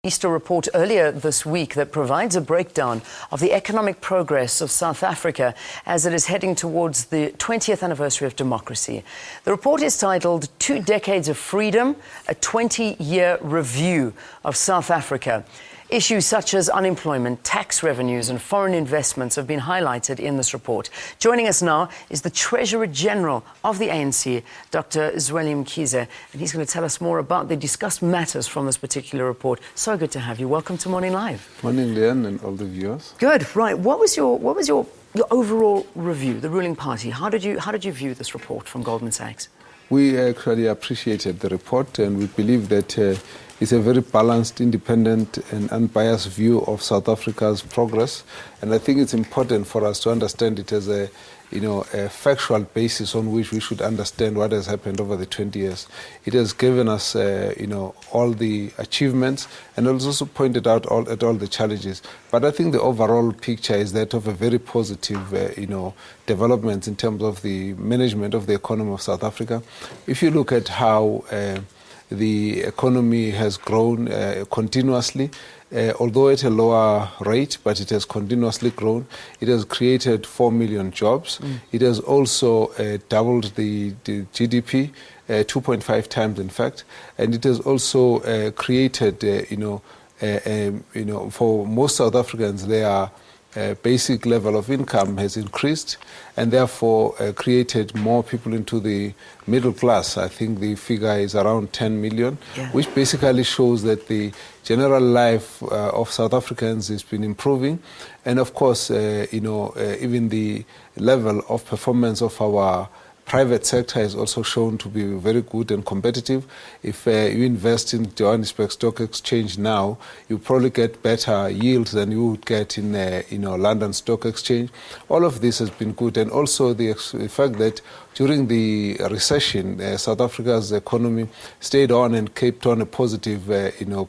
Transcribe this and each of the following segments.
A report earlier this week that provides a breakdown of the economic progress of South Africa as it is heading towards the 20th anniversary of democracy. The report is titled 2 Decades of Freedom, a 20-year review of South Africa. Issues such as unemployment, tax revenues and foreign investments have been highlighted in this report. Joining us now is the Treasurer General of the ANC, Dr. Zweli Mkhize, and he's going to tell us more about the discussed matters from this particular report. So good to have you. Welcome to Morning Live. Morning, Leanne, and all the viewers. Good. Right. What was your overall review, the ruling party? How did you view this report from Goldman Sachs? We actually appreciated the report, and we believe that it's a very balanced, independent and unbiased view of South Africa's progress. And I think it's important for us to understand it as a factual basis on which we should understand what has happened over the 20 years. It has given us, all the achievements, and also pointed out all the challenges. But I think the overall picture is that of a very positive, developments in terms of the management of the economy of South Africa. If you look at how the economy has grown continuously, although at a lower rate, but it has continuously grown. It has created 4 million jobs. It has also doubled the GDP, 2.5 times in fact, and it has also created, for most South Africans, their basic level of income has increased and therefore created more people into the middle class. I think the figure is around 10 million, which basically shows that the general life of South Africans has been improving. And of course, even the level of performance of our private sector has also shown to be very good and competitive. If you invest in Johannesburg Stock Exchange now, you probably get better yields than you would get in London Stock Exchange. All of this has been good, and also the fact that during the recession, South Africa's economy stayed on and kept on a positive,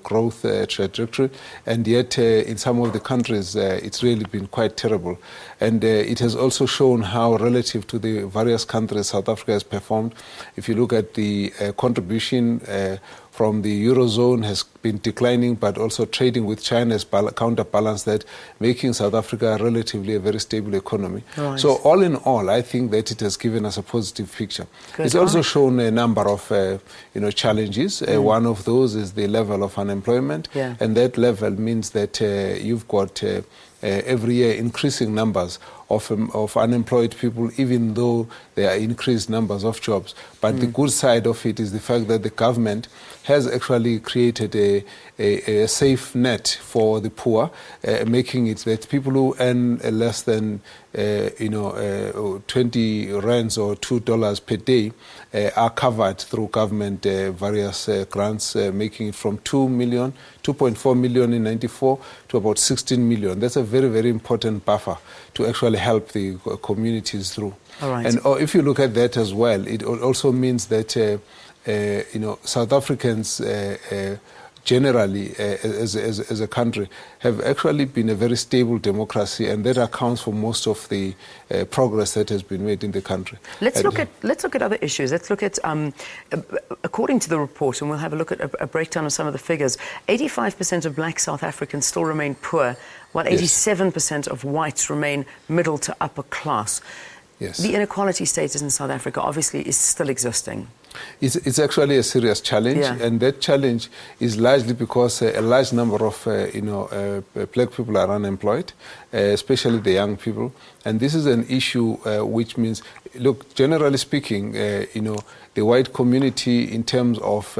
growth trajectory, and yet in some of the countries, it's really been quite terrible. And it has also shown how, relative to the various countries, South Africa has performed. If you look at the contribution from the Eurozone has been declining, but also trading with China has counterbalanced that, making South Africa relatively a very stable economy. Right. So all in all, I think that it has given us a positive picture. It's also shown a number of challenges. One of those is the level of unemployment, and that level means that you've got every year increasing numbers of unemployed people, even though there are increased numbers of jobs. But the good side of it is the fact that the government has actually created a safe net for the poor, making it that people who earn less than 20 rands or $2 per day are covered through government various grants, making it from 2.4 million in 94 to about 16 million. That's a very, very important buffer to actually help the communities through. All right. And if you look at that as well, it also means that South Africans generally, as a country, have actually been a very stable democracy, and that accounts for most of the progress that has been made in the country. Let's look at other issues. Let's look at, according to the report, and we'll have a look at a breakdown of some of the figures. 85% of black South Africans still remain poor, while 87% of whites remain middle to upper class. Yes. The inequality status in South Africa obviously is still existing. It's actually a serious challenge, and that challenge is largely because a large number of black people are unemployed, especially the young people. And this is an issue which means, look, generally speaking, the white community, in terms of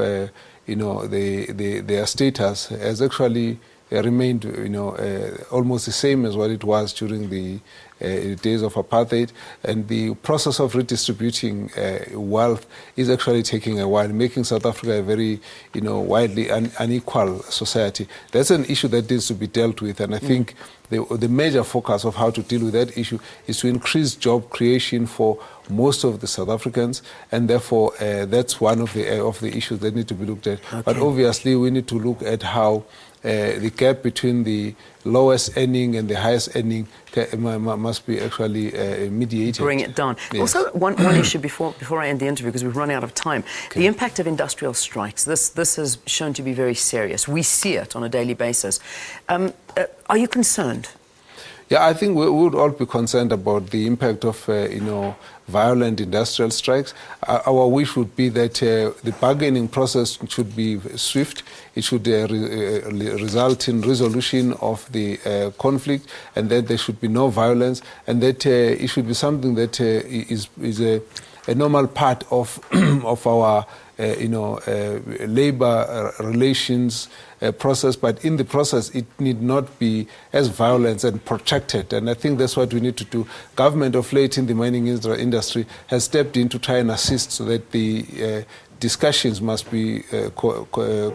their status, has actually remained almost the same as what it was during the days of apartheid, and the process of redistributing wealth is actually taking a while, making South Africa a very widely unequal society. That's an issue that needs to be dealt with, and I think the major focus of how to deal with that issue is to increase job creation for most of the South Africans, and therefore that's one of the issues that need to be looked at. Okay. But obviously we need to look at how the gap between the lowest earning and the highest earning must be actually mediated. Bring it down. Yes. Also, one issue before I end the interview, because we've run out of time. Okay. The impact of industrial strikes. This has shown to be very serious. We see it on a daily basis. Are you concerned? Yeah, I think we would all be concerned about the impact of, violent industrial strikes. Our wish would be that the bargaining process should be swift. It should result in resolution of the conflict, and that there should be no violence, and that it should be something that is a normal part of of our labor relations process, but in the process it need not be as violent and protracted, and I think that's what we need to do. Government of late in the mining industry has stepped in to try and assist so that the discussions must be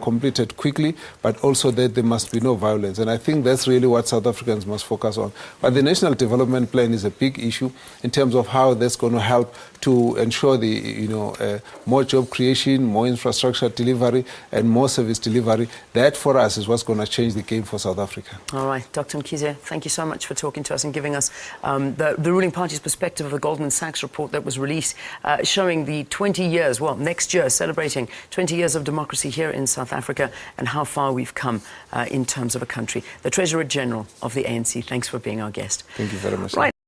completed quickly, but also that there must be no violence. And I think that's really what South Africans must focus on. But the National Development Plan is a big issue in terms of how that's going to help to ensure the more job creation, more infrastructure delivery, and more service delivery. That for us is what's going to change the game for South Africa. All right, Dr. Mkhize, thank you so much for talking to us and giving us the ruling party's perspective of the Goldman Sachs report that was released, showing the 20 years, well, next year, celebrating 20 years of democracy here in South Africa and how far we've come in terms of a country. The Treasurer General of the ANC, thanks for being our guest. Thank you very much. Right.